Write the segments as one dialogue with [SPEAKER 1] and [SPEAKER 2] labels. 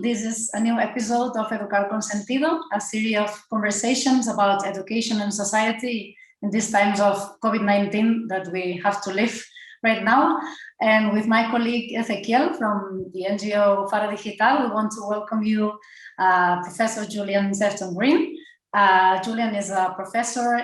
[SPEAKER 1] welcome. This is a new episode of Educar con Sentido, a series of conversations about education and society in these times of COVID-19 that we have to live right now. And with my colleague Ezequiel from the NGO Faro Digital, we want to welcome you, Professor Julian Sefton-Green. Julian is a professor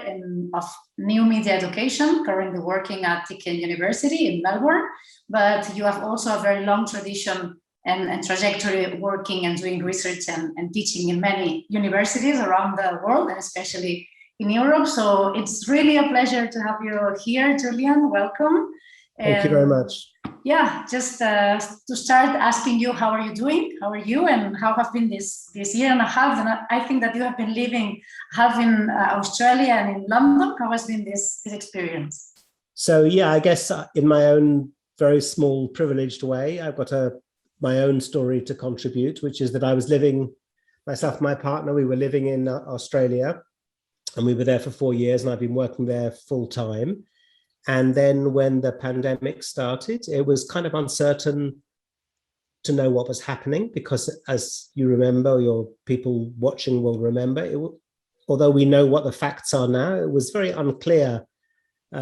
[SPEAKER 1] of new media education, currently working at Deakin University in Melbourne, but you have also a very long tradition and trajectory working and doing research and teaching in many universities around the world, and especially in Europe. So it's really a pleasure to have you here, Julian. Welcome.
[SPEAKER 2] Thank you very much.
[SPEAKER 1] Yeah, just to start asking you, how are you doing? How are you, and how have been this year and a half? And I think that you have been living half in Australia and in London. How has been this experience?
[SPEAKER 2] So yeah, I guess in my own very small privileged way, I've got my own story to contribute, which is that I was living, myself and my partner, we were living in Australia, and we were there for 4 years, and I've been working there full time. And then when the pandemic started, it was kind of uncertain to know what was happening, because as you remember, your people watching will remember, although we know what the facts are now, it was very unclear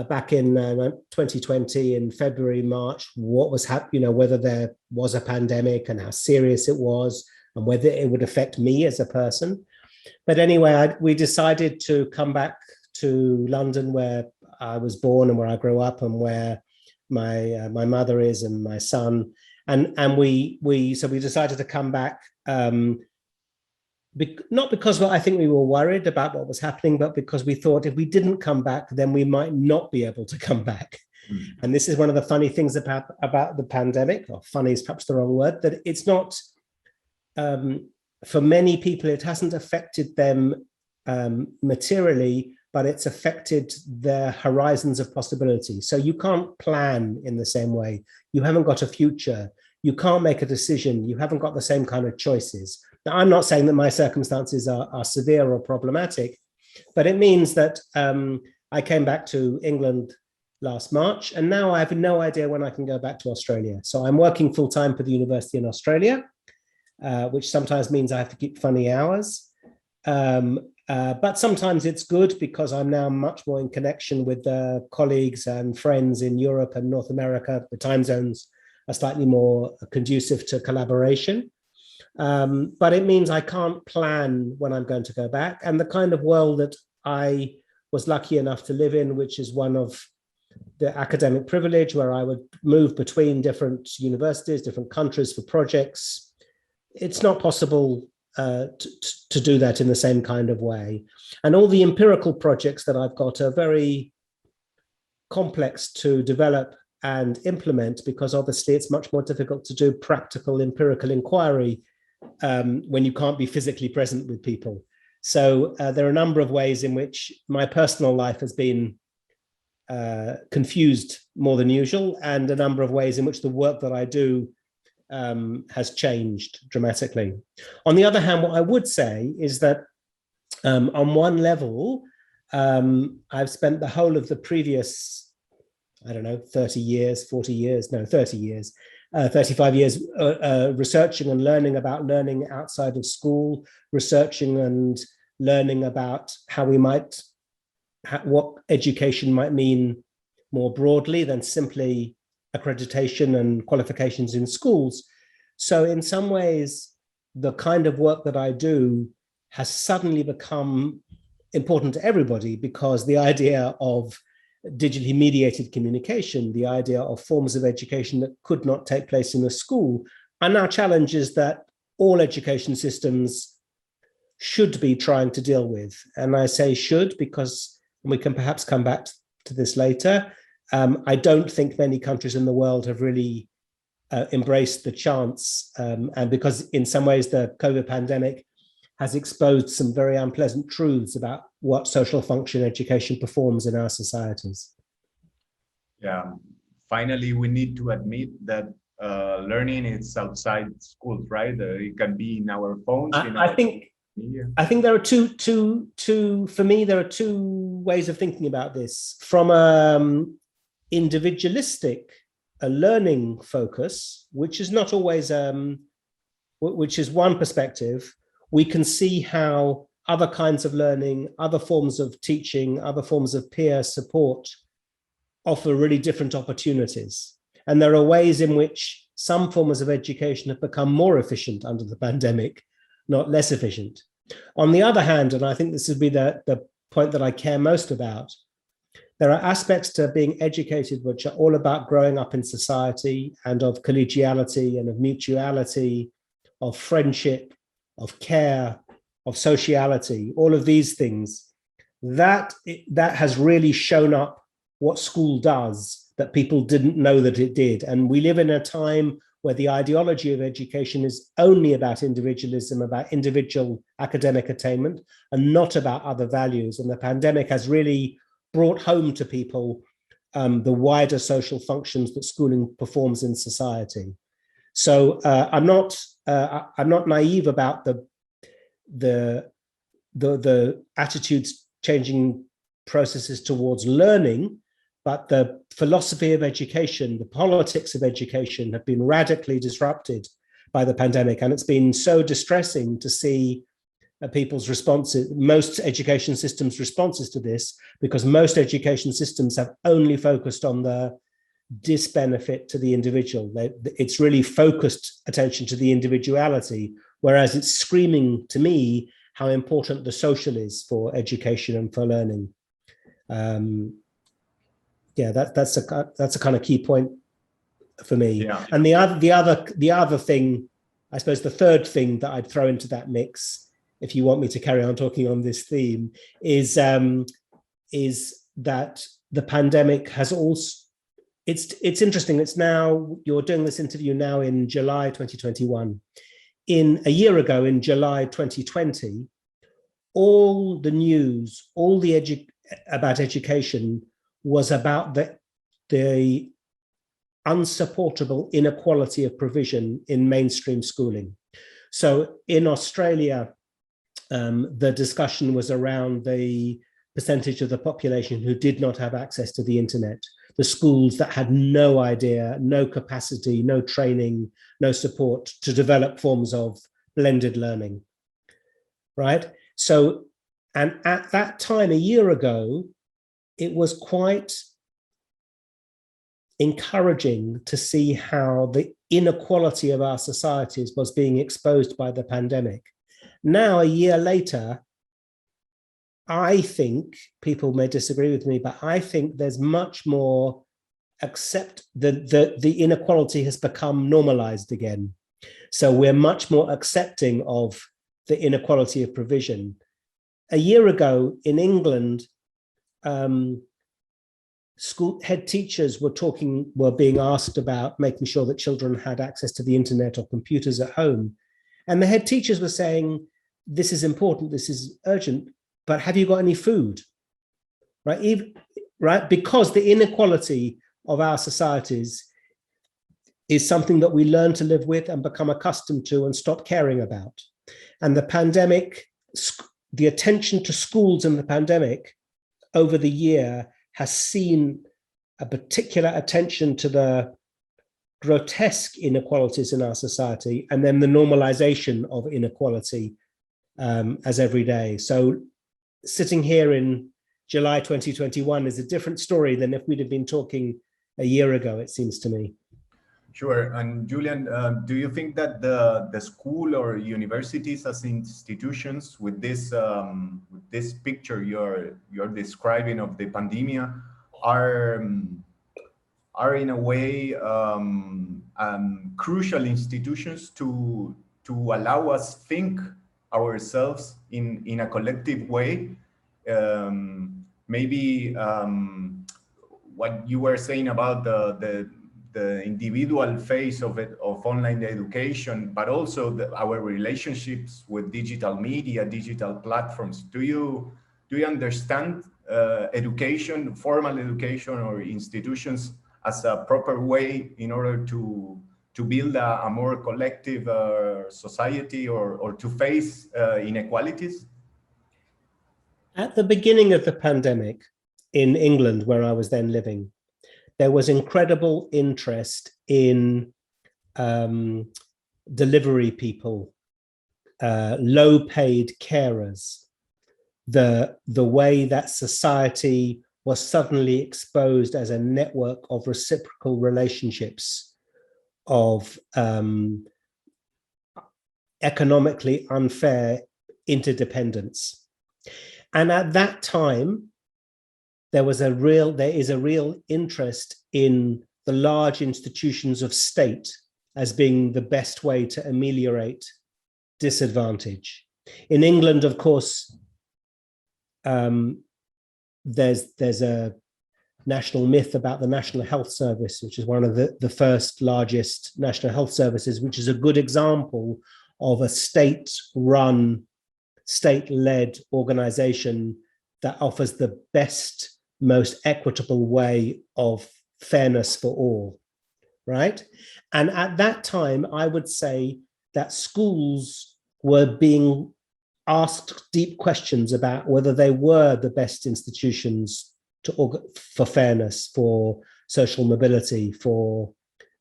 [SPEAKER 2] back in 2020, in February, March, what was happening, whether there was a pandemic and how serious it was, and whether it would affect me as a person. But anyway, we decided to come back to London, where I was born and where I grew up, and where my mother is and my son, and we decided to come back, not because I think we were worried about what was happening, but because we thought if we didn't come back, then we might not be able to come back. And this is one of the funny things about the pandemic, or funny is perhaps the wrong word, that it's not, for many people, it hasn't affected them materially, but it's affected their horizons of possibility. So you can't plan in the same way. You haven't got a future. You can't make a decision. You haven't got the same kind of choices. Now, I'm not saying that my circumstances are severe or problematic, but it means that I came back to England last March, and now I have no idea when I can go back to Australia. So I'm working full time for the university in Australia, which sometimes means I have to keep funny hours. But sometimes it's good, because I'm now much more in connection with colleagues and friends in Europe and North America. The time zones are slightly more conducive to collaboration. But it means I can't plan when I'm going to go back. And the kind of world that I was lucky enough to live in, which is one of the academic privilege, where I would move between different universities, different countries for projects, it's not possible to do that in the same kind of way. And all the empirical projects that I've got are very complex to develop and implement, because obviously it's much more difficult to do practical empirical inquiry when you can't be physically present with people. So there are a number of ways in which my personal life has been confused more than usual, and a number of ways in which the work that I do has changed dramatically. On the other hand, what I would say is that on one level, I've spent the whole of the previous, 30 years, 40 years, no, 30 years, 35 years researching and learning about learning outside of school, researching and learning about how we might, what education might mean more broadly than simply accreditation and qualifications in schools. So in some ways, the kind of work that I do has suddenly become important to everybody, because the idea of digitally mediated communication, the idea of forms of education that could not take place in a school, are now challenges that all education systems should be trying to deal with. And I say should because, and we can perhaps come back to this later, I don't think many countries in the world have really embraced the chance, and because in some ways the COVID pandemic has exposed some very unpleasant truths about what social function education performs in our societies.
[SPEAKER 3] Yeah, finally, we need to admit that learning is outside schools, right? It can be in our phones.
[SPEAKER 2] I think there are two. For me, there are two ways of thinking about this. From individualistic, a learning focus, which is not always which is one perspective, we can see how other kinds of learning, other forms of teaching, other forms of peer support offer really different opportunities. And there are ways in which some forms of education have become more efficient under the pandemic, not less efficient. On the other hand, and I think this would be the point that I care most about, there are aspects to being educated which are all about growing up in society and of collegiality and of mutuality, of friendship, of care, of sociality, all of these things. That has really shown up what school does that people didn't know that it did. And we live in a time where the ideology of education is only about individualism, about individual academic attainment, and not about other values. And the pandemic has really brought home to people the wider social functions that schooling performs in society. So I'm not naive about the attitudes changing processes towards learning, but the philosophy of education, the politics of education have been radically disrupted by the pandemic. And it's been so distressing to see people's responses, most education systems' responses to this, because most education systems have only focused on the disbenefit to the individual. It's really focused attention to the individuality, whereas it's screaming to me how important the social is for education and for learning. Yeah, that's a kind of key point for me. Yeah. And the other thing, I suppose the third thing that I'd throw into that mix, if you want me to carry on talking on this theme, is that the pandemic has also, it's interesting. It's now, you're doing this interview now in July 2021. In a year ago, in July 2020, all the news, all the about education was about the unsupportable inequality of provision in mainstream schooling. So in Australia, the discussion was around the percentage of the population who did not have access to the internet, the schools that had no idea, no capacity, no training, no support to develop forms of blended learning, right? So, and at that time, a year ago, it was quite encouraging to see how the inequality of our societies was being exposed by the pandemic. Now, a year later, I think, people may disagree with me, but I think there's much more the inequality has become normalized again. So we're much more accepting of the inequality of provision. A year ago in England, school head teachers were being asked about making sure that children had access to the internet or computers at home. And the head teachers were saying, this is important, this is urgent, but have you got any food? Right? Because the inequality of our societies is something that we learn to live with and become accustomed to and stop caring about. And the pandemic, the attention to schools in the pandemic over the year has seen a particular attention to the grotesque inequalities in our society, and then the normalization of inequality as every day. So sitting here in July 2021 is a different story than if we'd have been talking a year ago, it seems to me.
[SPEAKER 3] Sure. And Julian, do you think that the school or universities as institutions with this picture you're describing of the pandemic are in a way crucial institutions to allow us think ourselves in a collective way? Maybe what you were saying about the individual phase of online education, but also our relationships with digital media, digital platforms. Do you understand education, formal education or institutions as a proper way in order to build a more collective society or to face inequalities?
[SPEAKER 2] At the beginning of the pandemic in England, where I was then living, there was incredible interest in delivery people, low-paid carers, the way that society was suddenly exposed as a network of reciprocal relationships, of economically unfair interdependence. And at that time, there is a real interest in the large institutions of state as being the best way to ameliorate disadvantage. In England, of course, there's a national myth about the National Health Service, which is one of the first largest national health services, which is a good example of a state-run, state-led organization that offers the best, most equitable way of fairness for all, right? And at that time, I would say that schools were being asked deep questions about whether they were the best institutions for fairness, for social mobility, for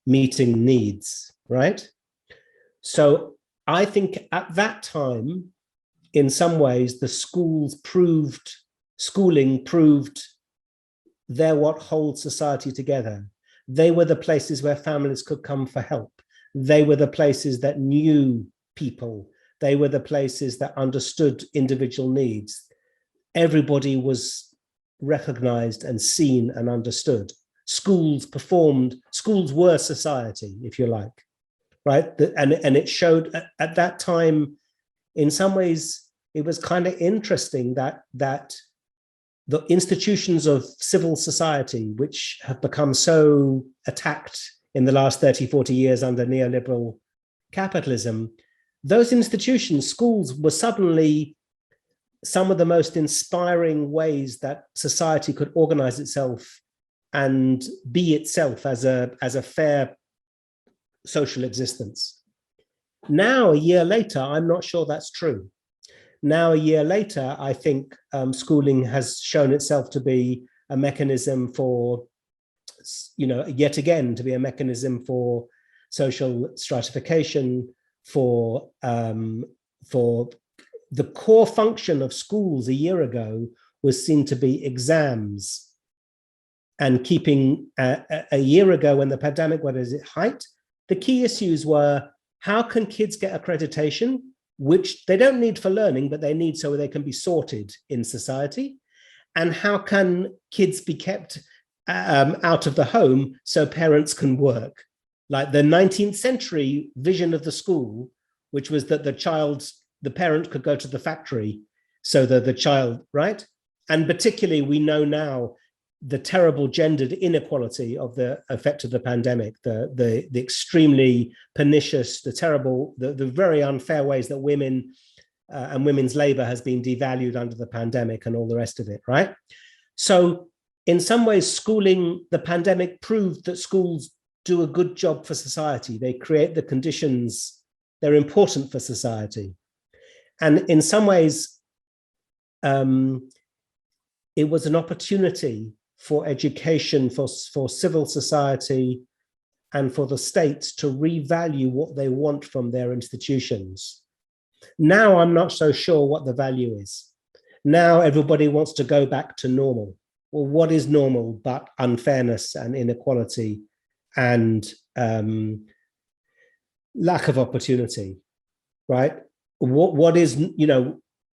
[SPEAKER 2] meeting needs, right? So I think at that time, in some ways, the schooling proved they're what holds society together. They were the places where families could come for help. They were the places that knew people. They were the places that understood individual needs. Everybody was recognized and seen and understood. Schools were society, if you like, right? And it showed at that time, in some ways, it was kind of interesting that the institutions of civil society, which have become so attacked in the last 30, 40 years under neoliberal capitalism, those institutions, schools, were suddenly some of the most inspiring ways that society could organize itself and be itself as a fair social existence. Now, a year later, I'm not sure that's true. Now, a year later, I think schooling has shown itself to be a mechanism for, yet again, to be a mechanism for social stratification, for the core function of schools a year ago was seen to be exams. And keeping a year ago when the pandemic was at its height, the key issues were, how can kids get accreditation, which they don't need for learning, but they need so they can be sorted in society? And how can kids be kept out of the home so parents can work? Like the 19th century vision of the school, which was that the parent could go to the factory so that the child, right? And particularly we know now the terrible gendered inequality of the effect of the pandemic, the extremely pernicious, the very unfair ways that women and women's labor has been devalued under the pandemic and all the rest of it, right? So in some ways, schooling, the pandemic proved that schools do a good job for society. They create the conditions, they're important for society. And in some ways, it was an opportunity for education, for civil society, and for the states to revalue what they want from their institutions. Now I'm not so sure what the value is. Now everybody wants to go back to normal. Well, what is normal but unfairness and inequality and lack of opportunity, right? What is,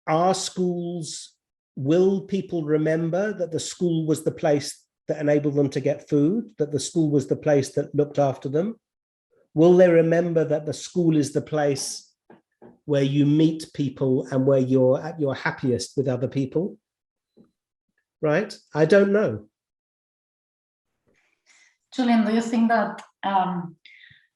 [SPEAKER 2] our schools, will people remember that the school was the place that enabled them to get food, that the school was the place that looked after them? Will they remember that the school is the place where you meet people and where you're at your happiest with other people? Right? I don't know.
[SPEAKER 1] Julian, do you think that,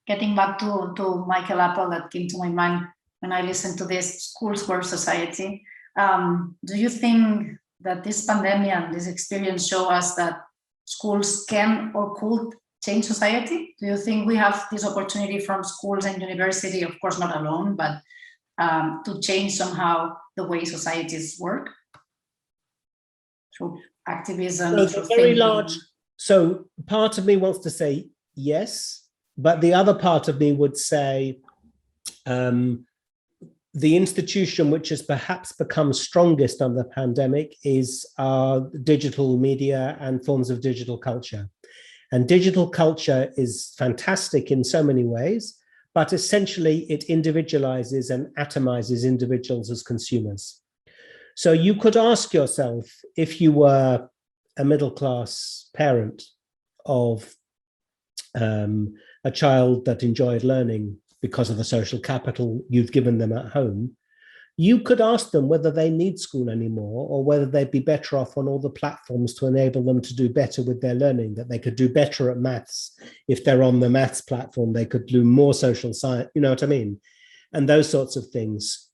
[SPEAKER 1] getting back to Michael Apple, that came to my mind when I listened to this, schools were society, do you think that this pandemic and this experience show us that schools can or could change society? Do you think we have this opportunity from schools and university, of course not alone, but to change somehow the way societies work? Through activism,
[SPEAKER 2] through very large. So part of me wants to say yes, but the other part of me would say The institution which has perhaps become strongest under the pandemic is digital media and forms of digital culture. And digital culture is fantastic in so many ways, but essentially it individualizes and atomizes individuals as consumers. So you could ask yourself, if you were a middle-class parent of a child that enjoyed learning because of the social capital you've given them at home, you could ask them whether they need school anymore or whether they'd be better off on all the platforms to enable them to do better with their learning, that they could do better at maths. If they're on the maths platform, they could do more social science, you know what I mean? And those sorts of things.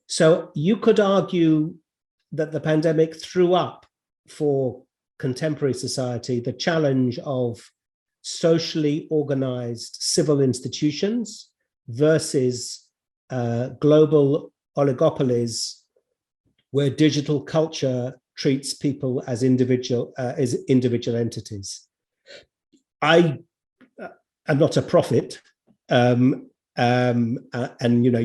[SPEAKER 2] So you could argue that the pandemic threw up for contemporary society the challenge of socially organized civil institutions versus global oligopolies where digital culture treats people as individual entities. I am not a prophet, and you know,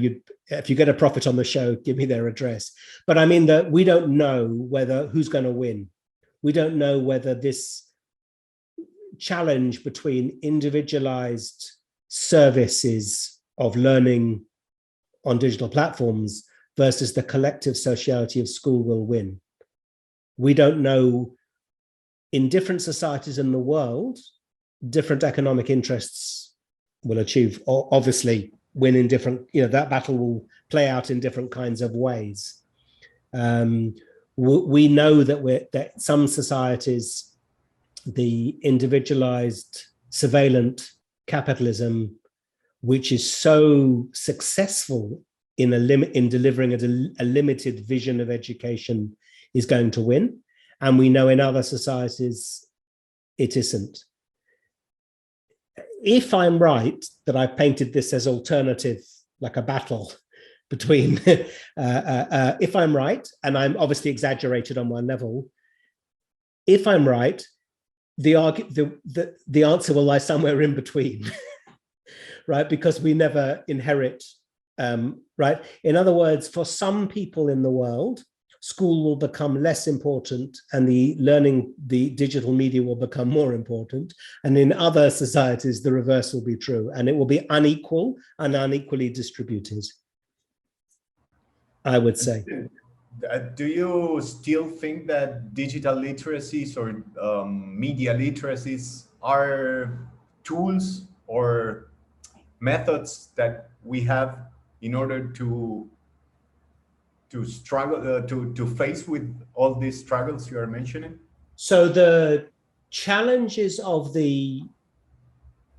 [SPEAKER 2] if you get a prophet on the show, give me their address. But I mean that we don't know who's going to win. We don't know whether this challenge between individualized services of learning on digital platforms versus the collective sociality of school will win. We don't know. In different societies in the world, different economic interests will achieve, or obviously win in different, you know, that battle will play out in different kinds of ways. We know that some societies, the individualized surveillance capitalism, which is so successful in delivering a limited vision of education, is going to win. And we know in other societies it isn't. If I'm right that I painted this as alternative, like a battle between, if I'm right, and I'm obviously exaggerated on one level, if I'm right, the answer will lie somewhere in between, right? Because we never inherit, right? In other words, for some people in the world, school will become less important and the digital media will become more important. And in other societies, the reverse will be true, and it will be unequal and unequally distributed, I would say.
[SPEAKER 3] Do you still think that digital literacies or media literacies are tools or methods that we have in order to struggle, to face with all these struggles you are mentioning?
[SPEAKER 2] So the challenges of the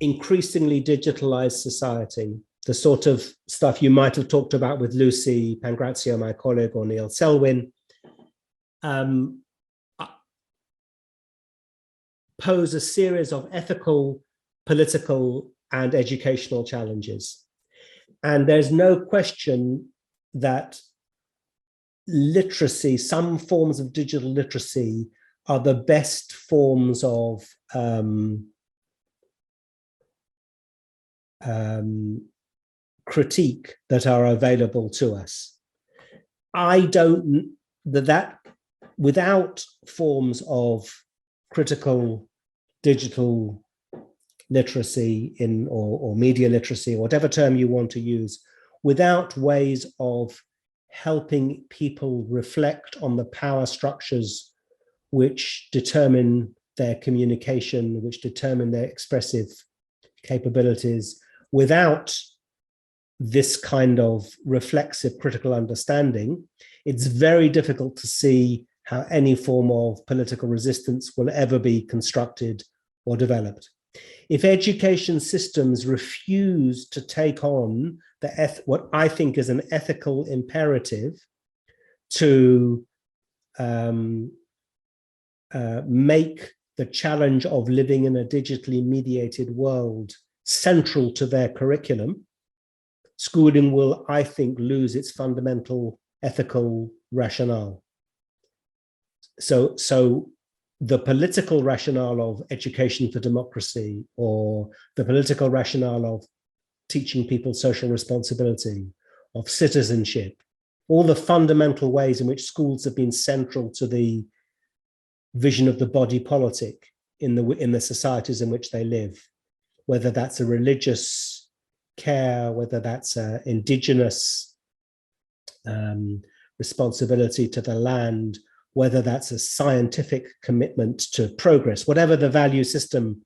[SPEAKER 2] increasingly digitalized society, the sort of stuff you might have talked about with Lucy Pangrazio, my colleague, or Neil Selwyn, pose a series of ethical, political, and educational challenges. And there's no question that literacy, some forms of digital literacy, are the best forms of critique that are available to us. I don't, that without forms of critical digital literacy or media literacy, or whatever term you want to use, without ways of helping people reflect on the power structures which determine their communication, which determine their expressive capabilities, without this kind of reflexive critical understanding, it's very difficult to see how any form of political resistance will ever be constructed or developed. If education systems refuse to take on what I think is an ethical imperative to make the challenge of living in a digitally mediated world central to their curriculum, schooling will, I think, lose its fundamental ethical rationale. So the political rationale of education for democracy, or the political rationale of teaching people social responsibility, of citizenship, all the fundamental ways in which schools have been central to the vision of the body politic in the societies in which they live, whether that's a religious care, whether that's an indigenous responsibility to the land, whether that's a scientific commitment to progress, whatever the value system,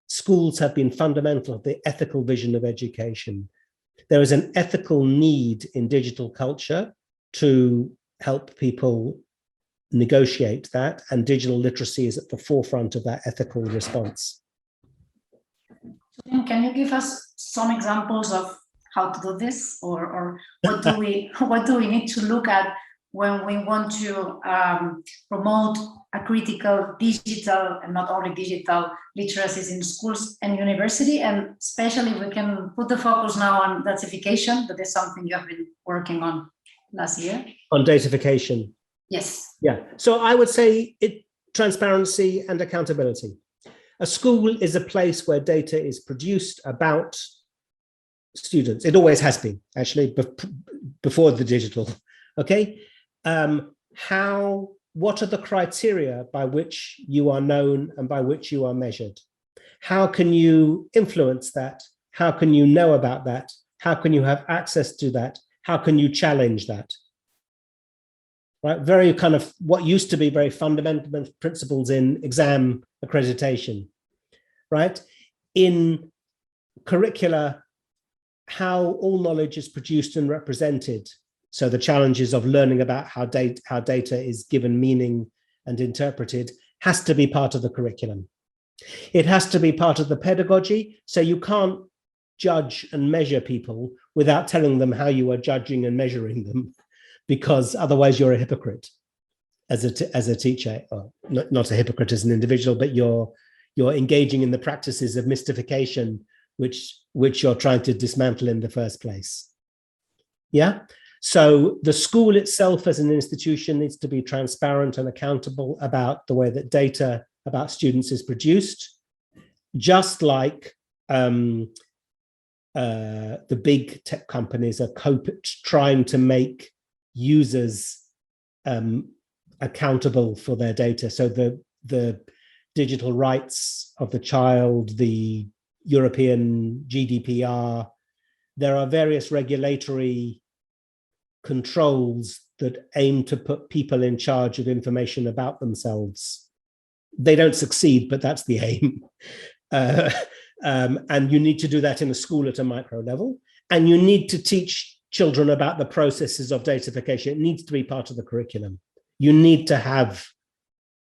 [SPEAKER 2] schools have been fundamental to the ethical vision of education. There is an ethical need in digital culture to help people negotiate that, and digital literacy is at the forefront of that ethical response.
[SPEAKER 1] Can you give us some examples of how to do this, or what do we need to look at when we want to promote a critical digital and not only digital literacies in schools and university? And especially we can put the focus now on datification. That is something you have been working on last year. On
[SPEAKER 2] datification.
[SPEAKER 1] Yes.
[SPEAKER 2] Yeah. So I would say transparency and accountability. A school is a place where data is produced about students. It always has been, actually, before the digital. Okay. What are the criteria by which you are known and by which you are measured? How can you influence that? How can you know about that? How can you have access to that? How can you challenge that? Right, very kind of what used to be very fundamental principles in exam accreditation, right? In curricula, how all knowledge is produced and represented. So the challenges of learning about how data is given meaning and interpreted has to be part of the curriculum. It has to be part of the pedagogy. So you can't judge and measure people without telling them how you are judging and measuring them, because otherwise you're a hypocrite as a teacher, or not a hypocrite as an individual, but you're engaging in the practices of mystification, which you're trying to dismantle in the first place. Yeah. So the school itself as an institution needs to be transparent and accountable about the way that data about students is produced, just like the big tech companies are trying to make users accountable for their data. So the digital rights of the child, the European GDPR, there are various regulatory controls that aim to put people in charge of information about themselves. They don't succeed, but that's the aim. And you need to do that in a school at a micro level. And you need to teach children about the processes of datafication. It needs to be part of the curriculum. You need to have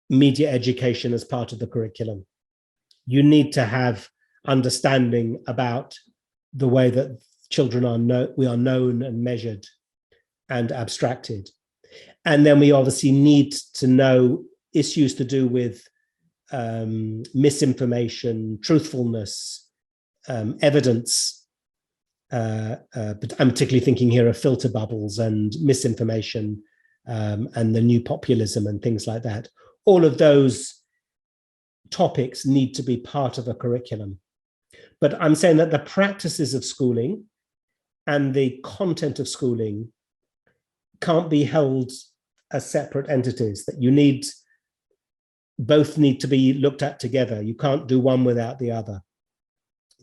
[SPEAKER 2] media education as part of the curriculum. You need to have understanding about the way that children we are known and measured and abstracted. And then we obviously need to know issues to do with misinformation, truthfulness, evidence. But I'm particularly thinking here of filter bubbles and misinformation and the new populism and things like that. All of those topics need to be part of a curriculum. But I'm saying that the practices of schooling and the content of schooling can't be held as separate entities, that both need to be looked at together. You can't do one without the other.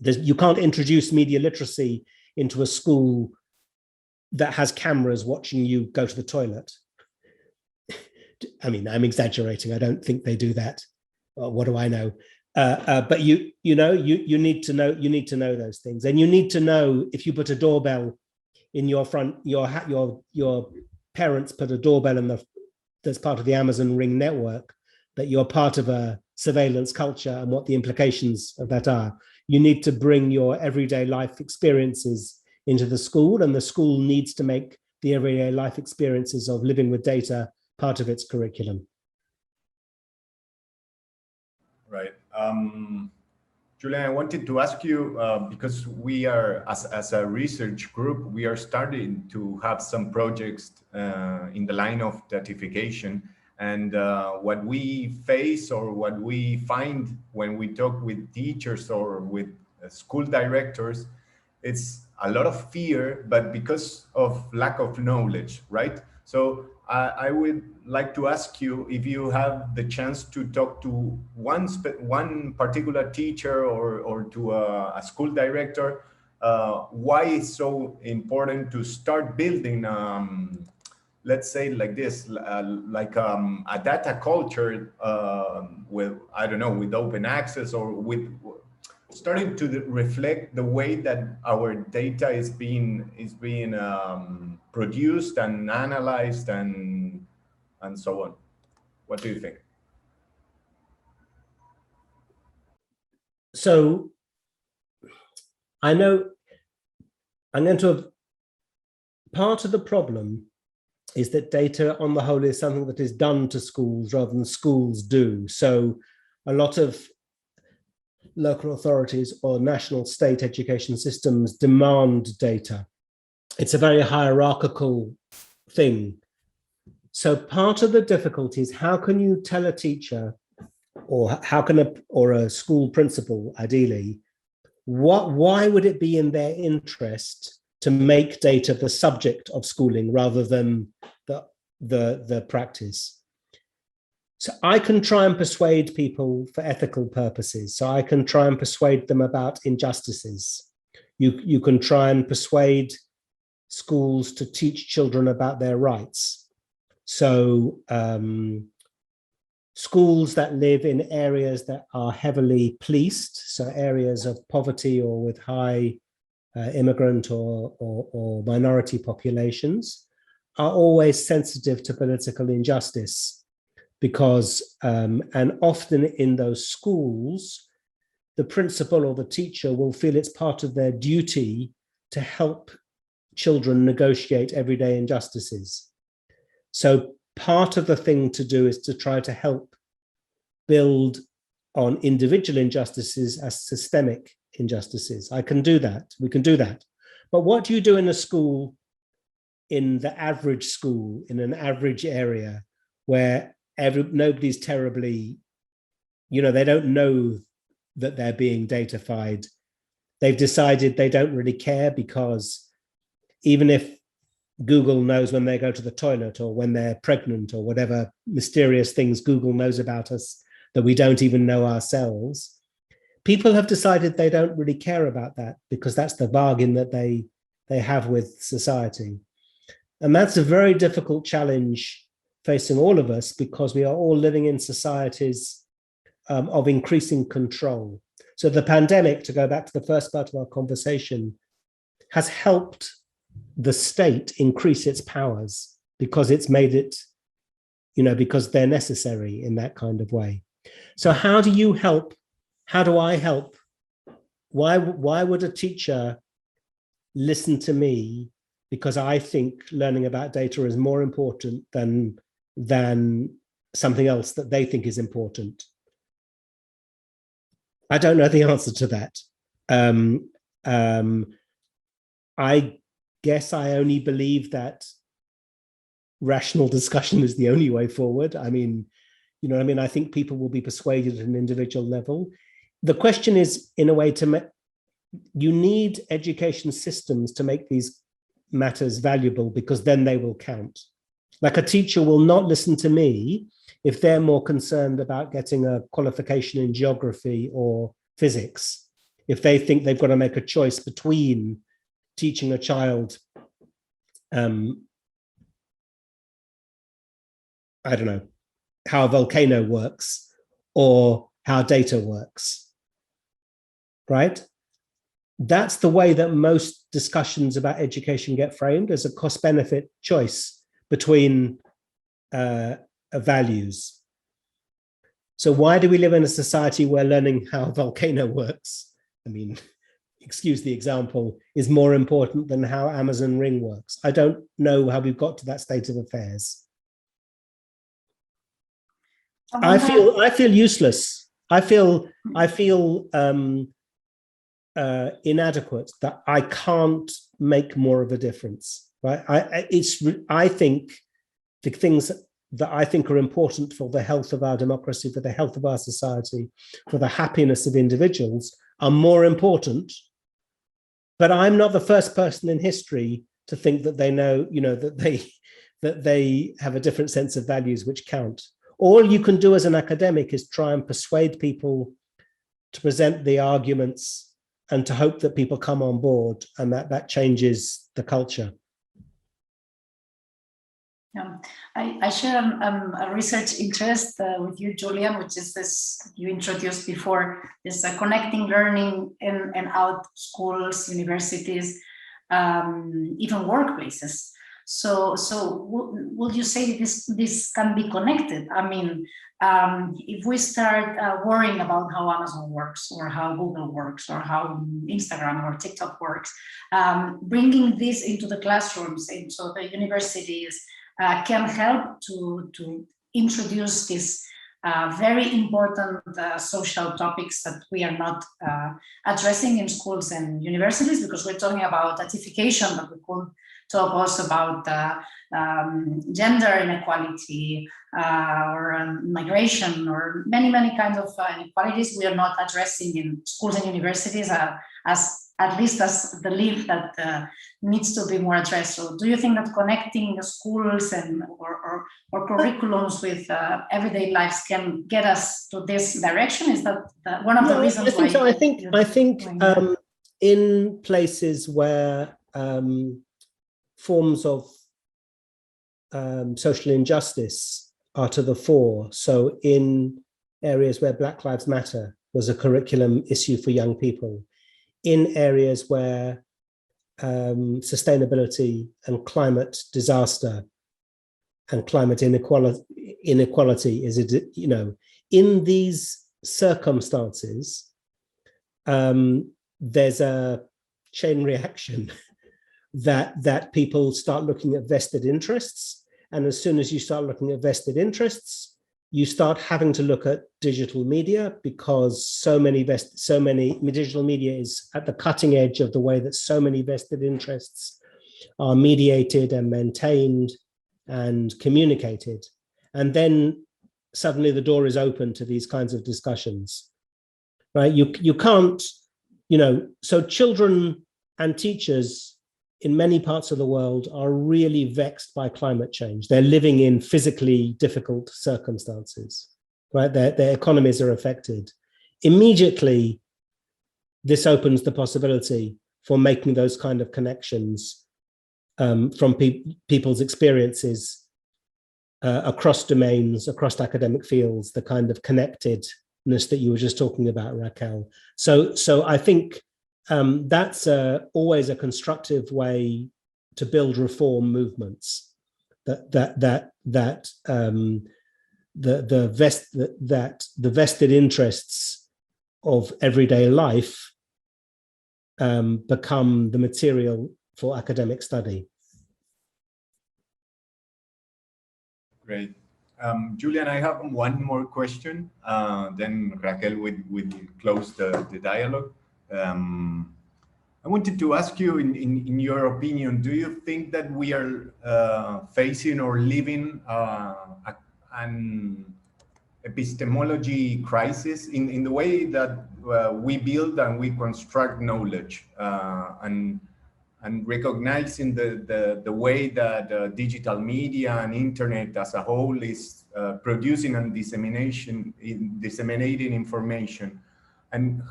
[SPEAKER 2] You can't introduce media literacy into a school that has cameras watching you go to the toilet. I mean, I'm exaggerating. I don't think they do that. Well, what do I know? But you need to know those things, and you need to know if you put a doorbell in your front, your parents put a doorbell that's part of the Amazon Ring network, that you're part of a surveillance culture and what the implications of that are. You need to bring your everyday life experiences into the school, and the school needs to make the everyday life experiences of living with data part of its curriculum.
[SPEAKER 3] Right. Julian, I wanted to ask you, because we are, as a research group, we are starting to have some projects in the line of datification. And what we face or what we find when we talk with teachers or with school directors it's a lot of fear, but because of lack of knowledge, right? So I would like to ask you if you have the chance to talk to one particular teacher or to a school director, why it's so important to start building, let's say like this, a data culture with, I don't know, with open access, or with starting to reflect the way that our data is being produced and analyzed and so on. What do you think?
[SPEAKER 2] So I know I'm going to, part of the problem is that data on the whole is something that is done to schools rather than schools do. So a lot of local authorities or national state education systems demand data. It's a very hierarchical thing. So part of the difficulty is, how can you tell a teacher, or how can a school principal, ideally, why would it be in their interest to make data the subject of schooling rather than the practice? So I can try and persuade people for ethical purposes. So I can try and persuade them about injustices. You can try and persuade schools to teach children about their rights. So schools that live in areas that are heavily policed, so areas of poverty or with high immigrant or minority populations, are always sensitive to political injustice. Because, and often in those schools, the principal or the teacher will feel it's part of their duty to help children negotiate everyday injustices. So part of the thing to do is to try to help build on individual injustices as systemic injustices. I can do that, we can do that. But what do you do in a school, in the average school, in an average area where nobody's terribly, they don't know that they're being datafied. They've decided they don't really care, because even if Google knows when they go to the toilet or when they're pregnant or whatever mysterious things Google knows about us that we don't even know ourselves, people have decided they don't really care about that, because that's the bargain that they have with society. And that's a very difficult challenge facing all of us, because we are all living in societies of increasing control. So the pandemic, to go back to the first part of our conversation, has helped the state increase its powers, because it's made it, because they're necessary in that kind of way. So how do you help? How do I help? Why would a teacher listen to me? Because I think learning about data is more important than something else that they think is important. I don't know the answer to that. I guess I only believe that rational discussion is the only way forward. I think people will be persuaded at an individual level. The question is, in a way, you need education systems to make these matters valuable, because then they will count. Like, a teacher will not listen to me if they're more concerned about getting a qualification in geography or physics, if they think they've got to make a choice between teaching a child, I don't know, how a volcano works or how data works, right? That's the way that most discussions about education get framed, as a cost-benefit choice between values. So why do we live in a society where learning how a volcano works, excuse the example, is more important than how Amazon Ring works? I don't know how we've got to that state of affairs. I feel useless. I feel inadequate, that I can't make more of a difference. Right? I think the things that I think are important for the health of our democracy, for the health of our society, for the happiness of individuals, are more important but I'm not the first person in history to think that they know, that they have a different sense of values which count. All you can do as an academic is try and persuade people to present the arguments and to hope that people come on board, and that changes the culture.
[SPEAKER 1] I share a research interest with you, Julian, which is this you introduced before, this connecting learning in and out schools, universities, even workplaces. So would you say this can be connected? I mean, if we start worrying about how Amazon works, or how Google works, or how Instagram or TikTok works, bringing this into the classrooms, into the universities, can help to introduce these very important social topics that we are not addressing in schools and universities, because we're talking about identification, but we could talk also about gender inequality or migration, or many kinds of inequalities we are not addressing in schools and universities, at least as the leaf that needs to be more addressed. So do you think that connecting the schools and or curriculums with everyday lives can get us to this direction? Is that one of the reasons why?
[SPEAKER 2] So. I think in places where forms of social injustice are to the fore, so in areas where Black Lives Matter was a curriculum issue for young people, in areas where sustainability and climate disaster and climate inequality is, in these circumstances, there's a chain reaction that people start looking at vested interests. And as soon as you start looking at vested interests, you start having to look at digital media, because so many digital media is at the cutting edge of the way that so many vested interests are mediated and maintained and communicated. And then suddenly the door is open to these kinds of discussions, right? You can't, so children and teachers in many parts of the world are really vexed by climate change. They're living in physically difficult circumstances, right? Their economies are affected. Immediately, this opens the possibility for making those kind of connections from people's experiences across domains, across academic fields, the kind of connectedness that you were just talking about, Raquel. So I think that's always a constructive way to build reform movements. The vested interests of everyday life become the material for academic study.
[SPEAKER 3] Great. Julian, I have one more question. Then Raquel will close the dialogue. I wanted to ask you, in your opinion, do you think that we are facing or living an epistemology crisis in the way that we build and we construct knowledge, and recognizing the way that digital media and internet as a whole is producing and disseminating information? And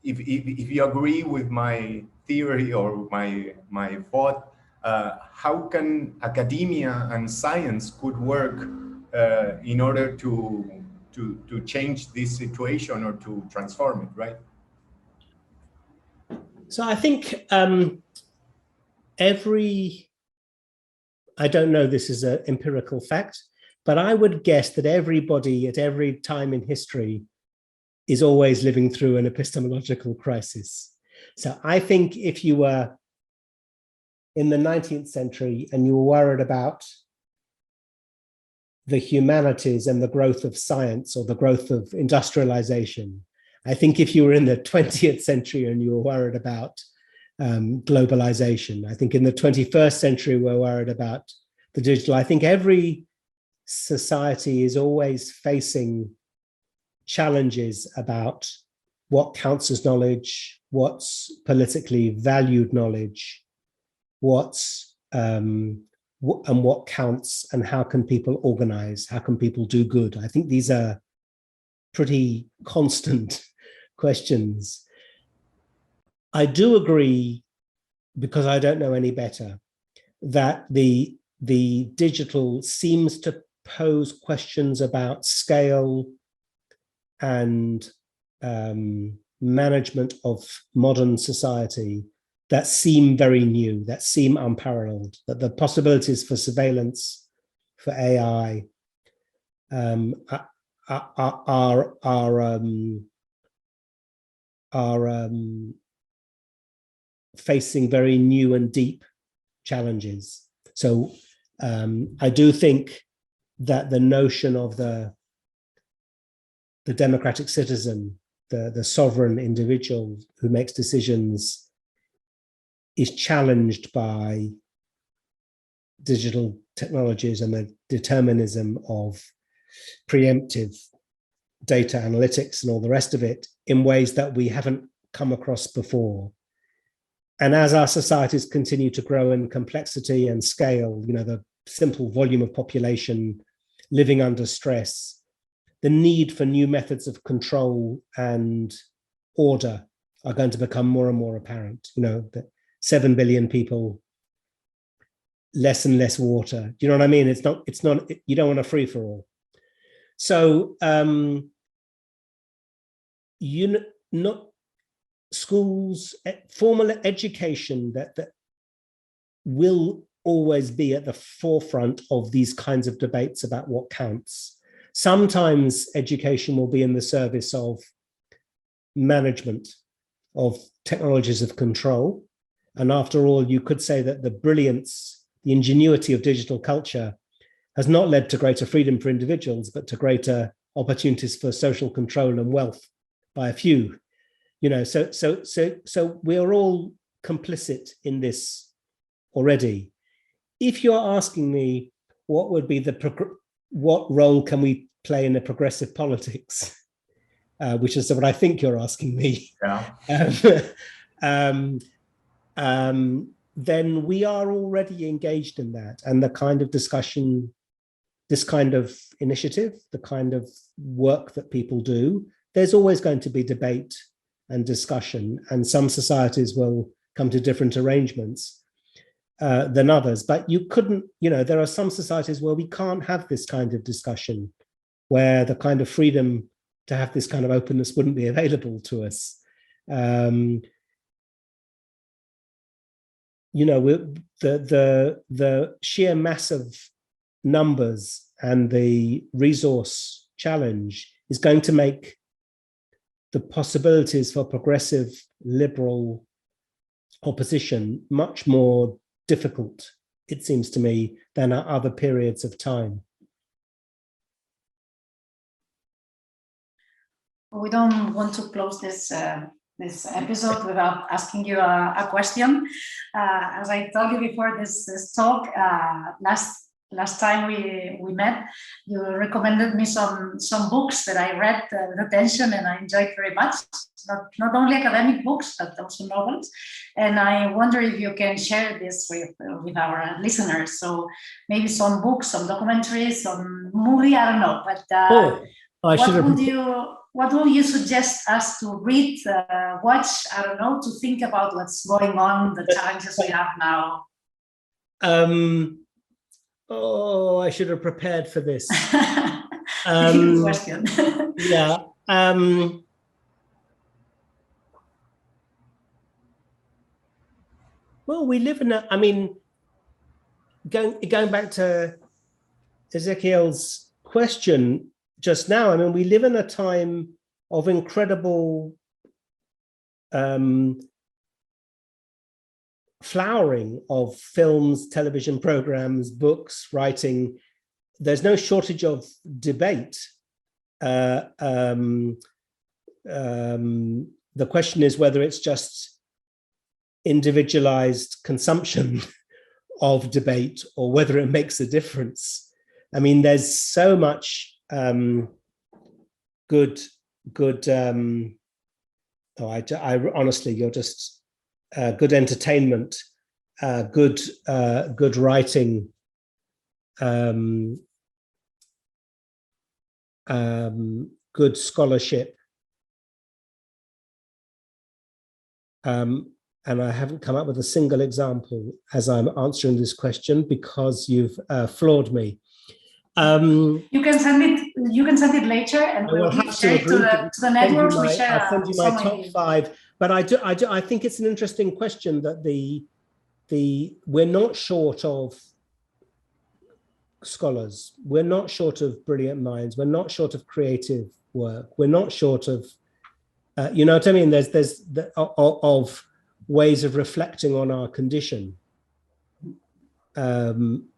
[SPEAKER 3] if you agree with my theory or my thought, how can academia and science could work in order to change this situation or to transform it, right?
[SPEAKER 2] So I think I don't know this is an empirical fact, but I would guess that everybody at every time in history is always living through an epistemological crisis. So I think if you were in the 19th century and you were worried about the humanities and the growth of science or the growth of industrialization, I think if you were in the 20th century and you were worried about globalization, I think in the 21st century we're worried about the digital. I think every society is always facing challenges about what counts as knowledge, what's politically valued knowledge, what's and what counts, and how can people organize, how can people do good. I think these are pretty constant questions. I do agree, because I don't know any better, that the digital seems to pose questions about scale and management of modern society that seem very new, that seem unparalleled, that the possibilities for surveillance, for AI, are facing very new and deep challenges. So I do think that the notion of the democratic citizen, the sovereign individual who makes decisions, is challenged by digital technologies and the determinism of preemptive data analytics and all the rest of it in ways that we haven't come across before. And as our societies continue to grow in complexity and scale, you know, the simple volume of population living under stress, the need for new methods of control and order are going to become more and more apparent. You know, that 7 billion people, less and less water. Do you know what I mean? It's not, you don't want a free for all. So, schools, formal education that will always be at the forefront of these kinds of debates about what counts. Sometimes education will be in the service of management of technologies of control. And after all, you could say that the brilliance, the ingenuity of digital culture has not led to greater freedom for individuals, but to greater opportunities for social control and wealth by a few. You know, so we are all complicit in this already. If you're asking me what would be what role can we play in a progressive politics, which is what I think you're asking me, then we are already engaged in that. And the kind of discussion, this kind of initiative, the kind of work that people do, there's always going to be debate and discussion, and some societies will come to different arrangements than others. But you couldn't, you know, there are some societies where we can't have this kind of discussion, where the kind of freedom to have this kind of openness wouldn't be available to us. You know, the sheer mass of numbers and the resource challenge is going to make the possibilities for progressive liberal opposition much more difficult, it seems to me, than at other periods of time.
[SPEAKER 1] We don't want to close this episode without asking you a question. As I told you before this talk, last time we met, you recommended me some books that I read with attention and I enjoyed very much. Not only academic books, but also novels. And I wonder if you can share this with our listeners. So maybe some books, some documentaries, some movie, I don't know. But what would you suggest us to read, watch, I don't know, to think about what's going on, the challenges we have now?
[SPEAKER 2] Oh, I should have prepared for this.
[SPEAKER 1] Good question.
[SPEAKER 2] Yeah. Well, we live in I mean, going back to Ezequiel's question just now, I mean, we live in a time of incredible flowering of films, television programs, books, writing. There's no shortage of debate. The question is whether it's just individualized consumption of debate or whether it makes a difference. I mean, there's so much good Oh, I honestly, you're just good entertainment, good writing, good scholarship. And I haven't come up with a single example as I'm answering this question because you've floored me.
[SPEAKER 1] You can send it later, and we'll share it to the networks.
[SPEAKER 2] I'll send you my top 5. But I think it's an interesting question that we're not short of scholars, we're not short of brilliant minds, we're not short of creative work, we're not short of you know what I mean? There's of ways of reflecting on our condition.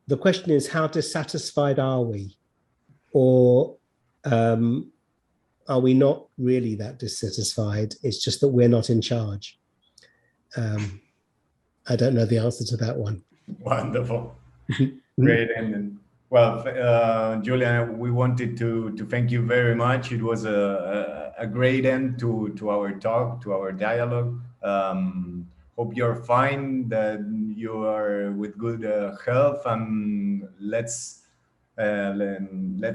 [SPEAKER 2] The question is, how dissatisfied are we? Or are we not really that dissatisfied? It's just that we're not in charge. I don't know the answer to that one.
[SPEAKER 3] Wonderful. Great ending. Well, Julian, we wanted to thank you very much. It was a great end to our talk, to our dialogue. Hope you're fine, that you are with good health, and let's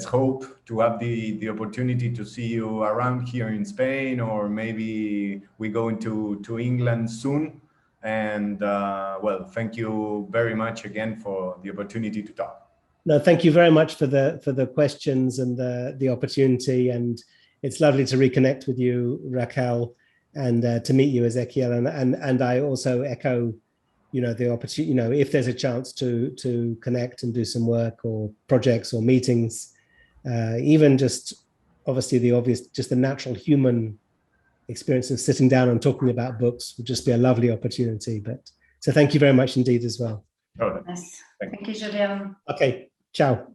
[SPEAKER 3] hope to have the opportunity to see you around here in Spain, or maybe we go into England soon. And well, thank you very much again for the opportunity to talk.
[SPEAKER 2] No, thank you very much for the questions and the opportunity, and it's lovely to reconnect with you, Raquel, and to meet you, Ezequiel, and I also echo, you know, the opportunity, you know, if there's a chance to connect and do some work or projects or meetings, even just obviously the obvious, just the natural human experience of sitting down and talking about books would just be a lovely opportunity. But so thank you very much indeed as well.
[SPEAKER 3] Oh,
[SPEAKER 1] yes. Thank you, Julian.
[SPEAKER 2] Okay, ciao.